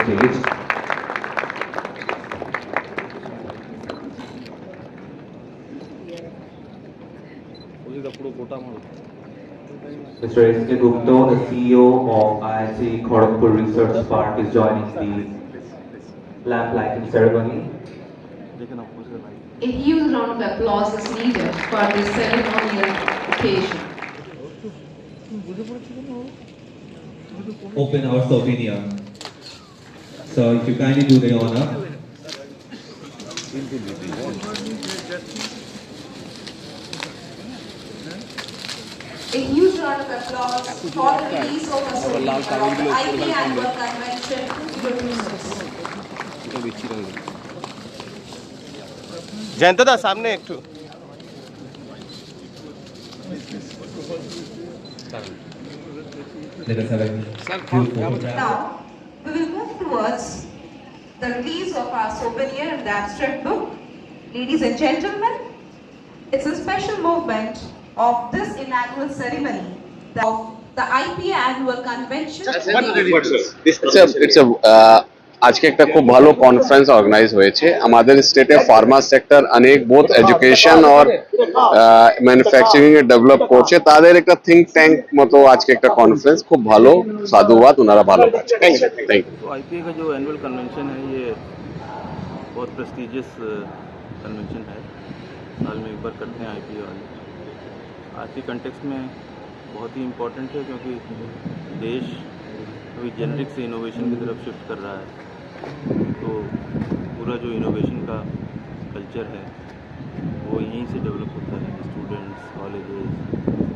stage. Mr. S.K. Gupta, the CEO of IIT Kharagpur Research Park, is joining the lamp lighting ceremony. A huge round of applause is needed for this ceremonial occasion. Open our souvenir. So if you kindly do the honor. A huge round of applause for the release of a souvenir of the IP Annual Convention 2026. Jayant दा सामने एक ठो Let us have a few photographs. Now, we will move towards the release of our souvenir in the abstract book. Ladies and gentlemen, it's a special moment of this inaugural ceremony of the IP Annual Convention. আজকে একটা খুব ভালো conference organise হয়েছে আমাদের স্টেটে Pharma sector অনেক বহুত education আর ম্যানুফ্যাকচারিং এ ডেভেলপ করছে তাদের একটা থিঙ্ক ট্যাঙ্ক মতো আজকে একটা কনফারেন্স খুব ভালো সাধুবাদ ওনারা ভালো কাজ থ্যাংক ইউ तो आईपीए का जो एनुअल कन्वेंशन है ये बहुत प्रेस्टिजियस कन्वेंशन है साल में एक बार करते हैं आईपीए वाले आज के कंटेक्स्ट में बहुत ही इम्पोर्टेंट है क्योंकि देश अभी जेनरिक से इनोवेशन की तरफ शिफ्ट कर रहा है तो पूरा जो इनोवेशन का कल्चर है वो यहीं से डेवलप होता है स्टूडेंट्स कॉलेजेस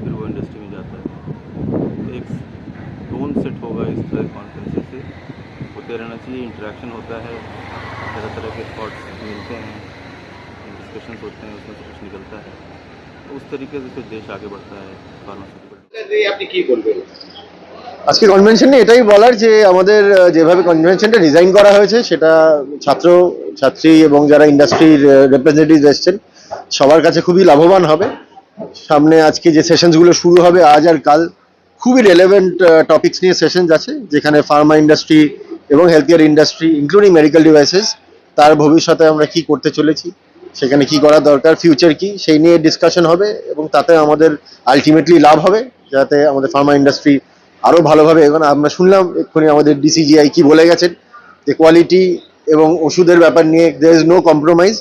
फिर वो इंडस्ट्री में जाता है तो एक टोन सेट होगा इस तरह कॉन्फ्रेंस से होते रहना चाहिए इंटरेक्शन होता है तरह तरह के थॉट्स मिलते हैं डिस्कशंस होते हैं उसमें से कुछ निकलता है तो उस तरीके से फिर देश आगे बढ़ता है फार्मास्यूटिकल আজকে কনভেনশনে এটাই বলার যে আমাদের যেভাবে কনভেনশনটা ডিজাইন করা হয়েছে সেটা ছাত্র ছাত্রী এবং যারা ইন্ডাস্ট্রির রিপ্রেজেন্টেটিভ এসছেন সবার কাছে খুবই লাভবান হবে। সামনে আজকে যে সেশনসগুলো শুরু হবে আজ আর কাল খুবই রেলেভেন্ট টপিকস নিয়ে সেশনস আছে যেখানে ফার্মা ইন্ডাস্ট্রি এবং health care industry including medical devices তার ভবিষ্যতে আমরা কি করতে চলেছি সেখানে কি করা দরকার ফিউচার কি সেই নিয়ে ডিসকাশন হবে এবং তাতে আমাদের আলটিমেটলি লাভ হবে যাতে আমাদের ফার্মা ইন্ডাস্ট্রি আরো ভালোভাবে এগোনো। আমরা শুনলাম এক্ষুনি আমাদের ডিসিজিআই কি বলে গেছেন যে কোয়ালিটি এবং ওষুধের ব্যাপার নিয়ে দেয়ার ইজ নো কম্প্রোমাইজ।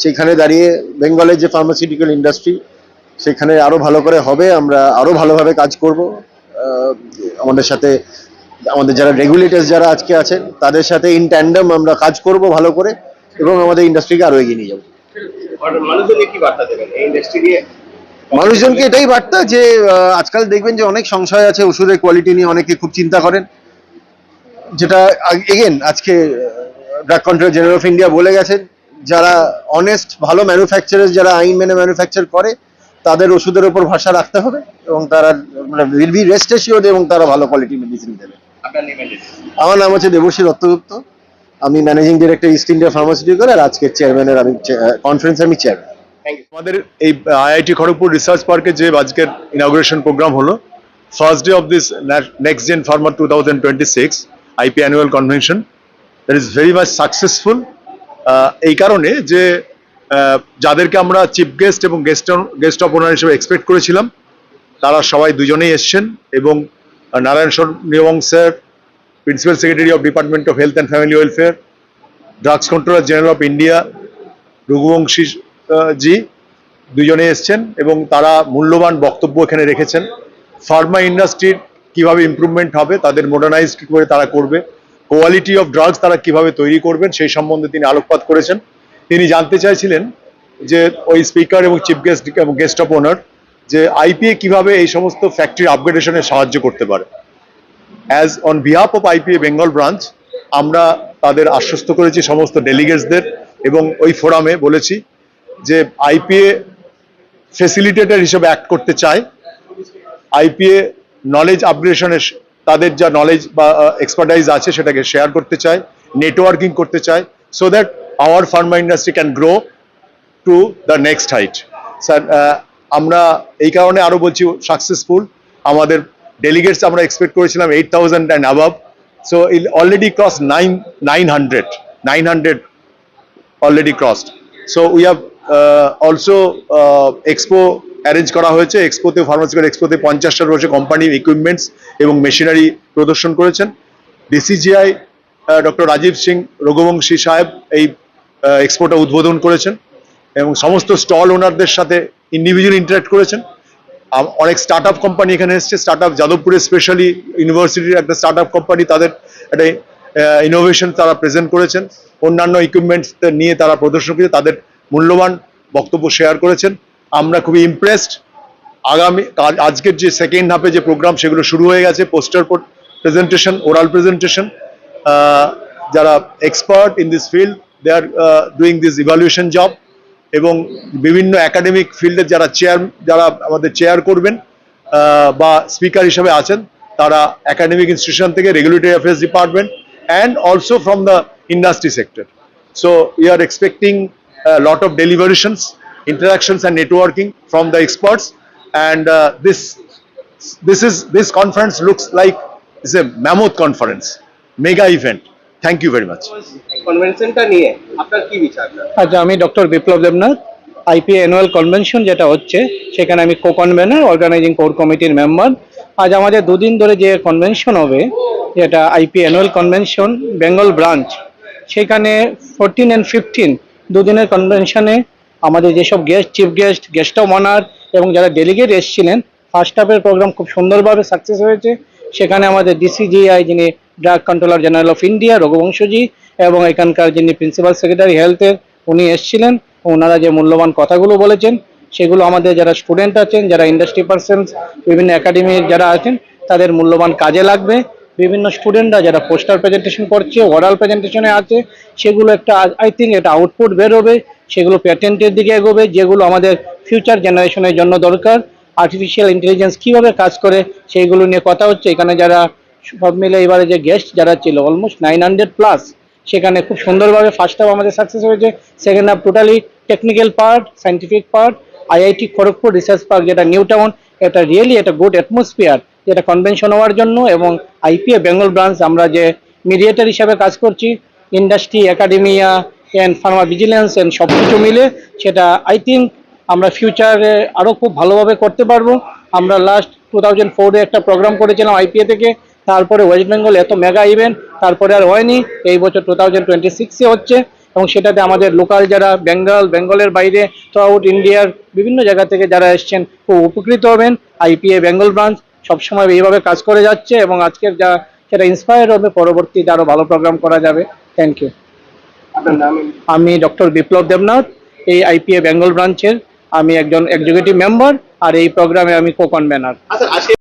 সেখানে দাঁড়িয়ে বেঙ্গলের যে ফার্মাসিউটিক্যাল ইন্ডাস্ট্রি সেখানে আরো ভালো করে হবে আমরা আরো ভালোভাবে কাজ করব আমাদের সাথে আমাদের যারা রেগুলেটরস যারা আজকে আছেন তাদের সাথে ইন ট্যান্ডেম আমরা কাজ করব ভালো করে এবং আমাদের ইন্ডাস্ট্রিকে আরো এগিয়ে নিয়ে যাব। মানুষজনকে কি বার্তা দেবেন এই ইন্ডাস্ট্রি নিয়ে মানুষজনকে এটাই বার্তা যে আজকাল দেখবেন যে অনেক সংশয় আছে ওষুধের কোয়ালিটি নিয়ে অনেকে খুব চিন্তা করেন যেটা এগেন আজকে drug control general of India বলে গেছেন যারা অনেস্ট ভালো ম্যানুফ্যাকচারার যারা আইন মেনে ম্যানুফ্যাকচার করে তাদের ওষুধের উপর ভরসা রাখতে হবে এবং তারা মানে উইল বি রেস্ট অ্যাসিওর্ড এবং তারা ভালো কোয়ালিটি মেডিসিন দেবে। আমার নাম হচ্ছে দেবশ্রী দত্তগুপ্ত আমি managing director East India pharmaceutical আর আজকের চেয়ারম্যানের আমি কনফারেন্স আমি চেয়ারম্যান। আমাদের এই আইআইটি খড়গপুর রিসার্চ পার্কে যে আজকের ইনঅগ্রেশন প্রোগ্রাম হলো first day of this next gen pharma 2026 IP annual convention that is very much successful এই কারণে যে যাদেরকে আমরা চিফ গেস্ট এবং গেস্ট অফ অনার হিসেবে এক্সপেক্ট করেছিলাম তারা সবাই দুজনেই এসছেন এবং নারায়ণ নিয়মং sir principal secretary of department of health and family welfare drugs controller general of India Raghuvanshi ji দুজনে এসছেন এবং তারা মূল্যবান বক্তব্য এখানে রেখেছেন। ফার্মা ইন্ডাস্ট্রির কিভাবে ইমপ্রুভমেন্ট হবে তাদের মডার্নাইজ কি করে তারা করবে কোয়ালিটি অফ ড্রাগস তারা কিভাবে তৈরি করবেন সেই সম্বন্ধে তিনি আলোকপাত করেছেন। তিনি জানতে চাইছিলেন যে ওই স্পিকার এবং চিফ গেস্ট এবং গেস্ট অফ অনার যে আইপিএ কিভাবে এই সমস্ত ফ্যাক্টরি আপগ্রেডেশনে সাহায্য করতে পারে। As on behalf of IPA Bengal branch আমরা তাদের আশ্বস্ত করেছি সমস্ত ডেলিগেটসদের এবং ওই ফোরামে বলেছি যে আইপিএ ফ্যাসিলিটেটর হিসেবে অ্যাক্ট করতে চায় আইপিএ নলেজ আপগ্রেডেশনের তাদের যা নলেজ বা এক্সপার্টাইজ আছে সেটাকে শেয়ার করতে চায় নেটওয়ার্কিং করতে চায় so that our Pharma industry can grow to the next height. Sir আমরা এই কারণে আরো বলছি সাকসেসফুল আমাদের ডেলিগেটস আমরা এক্সপেক্ট করেছিলাম 8,000 and above So it already crossed 900 already crossed. So we have also expo arrange করা হয়েছে। এক্সপোতে ফার্মাসিউটিক্যাল এক্সপোতে 50টার বসে কোম্পানি ইকুইপমেন্টস এবং মেশিনারি প্রদর্শন করেছেন। ডিসিজিআই ডক্টর রাজীব সিং রঘুবংশী সাহেব এই এক্সপোটা উদ্বোধন করেছেন এবং সমস্ত স্টল ওনারদের সাথে ইন্ডিভিজুয়াল ইন্টারাক্ট করেছেন। অনেক স্টার্ট আপ কোম্পানি এখানে এসছে। স্টার্ট আপ যাদবপুরে স্পেশালি ইউনিভার্সিটির একটা স্টার্ট আপ কোম্পানি, তাদের একটা ইনোভেশন তারা প্রেজেন্ট করেছেন। অন্যান্য ইকুইপমেন্টস নিয়ে তারা প্রদর্শন করে তাদের মূল্যবান বক্তব্য শেয়ার করেছেন। আমরা খুবই ইমপ্রেসড। আগামী আজকের যে সেকেন্ড হাফে যে প্রোগ্রাম সেগুলো শুরু হয়ে গেছে, পোস্টার প্রেজেন্টেশন, ওরাল প্রেজেন্টেশন। যারা expert in this field they are doing this evaluation job এবং বিভিন্ন একাডেমিক ফিল্ডের যারা আমাদের চেয়ার করবেন বা স্পিকার হিসেবে আছেন তারা একাডেমিক ইনস্টিটিউশন থেকে, regulatory affairs department and also from the industry sector. So we are expecting a lot of deliberations, interactions and networking from the experts, and this conference looks like it's a mammoth conference, mega event. Thank you very much. কনভেনশনটা নিয়ে আপনার কি বিচার? আচ্ছা, আমি doctor বিপ্লব Debnath, IPA annual convention যেটা হচ্ছে সেখানে আমি কো কনভেনার, অর্গানাইজিং কোর কমিটির মেম্বার। আজ আমাদের দুদিন ধরে যে কনভেনশন হবে, যেটা IP annual convention Bengal branch, সেখানে 14 and 15 দুদিনের কনভেনশনে আমাদের যেসব guest, chief guest, guest of honour এবং যারা ডেলিগেট এসেছিলেন, ফার্স্ট হাফের প্রোগ্রাম খুব সুন্দরভাবে সাকসেস হয়েছে। সেখানে আমাদের ডিসিজিআই, যিনি drug controller general of India, Raghuvanshji, এবং এখানকার যিনি প্রিন্সিপাল সেক্রেটারি হেলথের, উনি এসেছিলেন। ওনারা যে মূল্যবান কথাগুলো বলেছেন সেগুলো আমাদের যারা স্টুডেন্ট আছেন, যারা ইন্ডাস্ট্রি পার্সনস, বিভিন্ন একাডেমির যারা আছেন, তাদের মূল্যবান কাজে লাগবে। বিভিন্ন স্টুডেন্টরা যারা পোস্টার প্রেজেন্টেশন করছে, ওরাল প্রেজেন্টেশনে আছে, সেগুলো একটা আই থিঙ্ক একটা আউটপুট বেরোবে, সেগুলো প্যাটেন্টের দিকে এগোবে, যেগুলো আমাদের ফিউচার জেনারেশনের জন্য দরকার। আর্টিফিশিয়াল ইন্টেলিজেন্স কীভাবে কাজ করে সেইগুলো নিয়ে কথা হচ্ছে। এখানে যারা সব মিলে এবারে যে গেস্ট যারা ছিল অলমোস্ট 900+, সেখানে খুব সুন্দরভাবে ফার্স্ট হাফ আমাদের সাকসেস হয়েছে। Second half totally technical part, scientific part, IIT Kharagpur research park যেটা নিউ টাউন, এটা রিয়েলি একটা গুড অ্যাটমসফিয়ার যেটা কনভেনশন হওয়ার জন্য। এবং আইপিএ বেঙ্গল ব্রাঞ্চ আমরা যে মিডিয়েটার হিসাবে কাজ করছি, industry, academia and Pharma vigilance and সব কিছু মিলে, সেটা আই থিঙ্ক আমরা ফিউচারে আরও খুব ভালোভাবে করতে পারবো। আমরা লাস্ট 2004-এ একটা প্রোগ্রাম করেছিলাম আইপিএ থেকে, তারপরে ওয়েস্ট বেঙ্গল এত মেগা ইভেন্ট, তারপরে আর হয়নি। এই বছর 2026-এ হচ্ছে এবং সেটাতে আমাদের লোকাল যারা বেঙ্গলের বাইরে থ্রু আউট ইন্ডিয়ার বিভিন্ন জায়গা থেকে যারা এসছেন খুব উপকৃত হবেন। আইপিএ বেঙ্গল ব্রাঞ্চ সবসময় এইভাবে কাজ করে যাচ্ছে এবং আজকের যা সেটা ইন্সপায়ার হবে, পরবর্তীতে আরও ভালো প্রোগ্রাম করা যাবে। Thank you. আপনার নাম? আমি ডক্টর বিপ্লব দেবনাথ, এই আইপিএ বেঙ্গল ব্রাঞ্চের আমি একজন এক্সিকিউটিভ মেম্বার, আর এই প্রোগ্রামে আমি কো কনভেনার। আচ্ছা, আজকে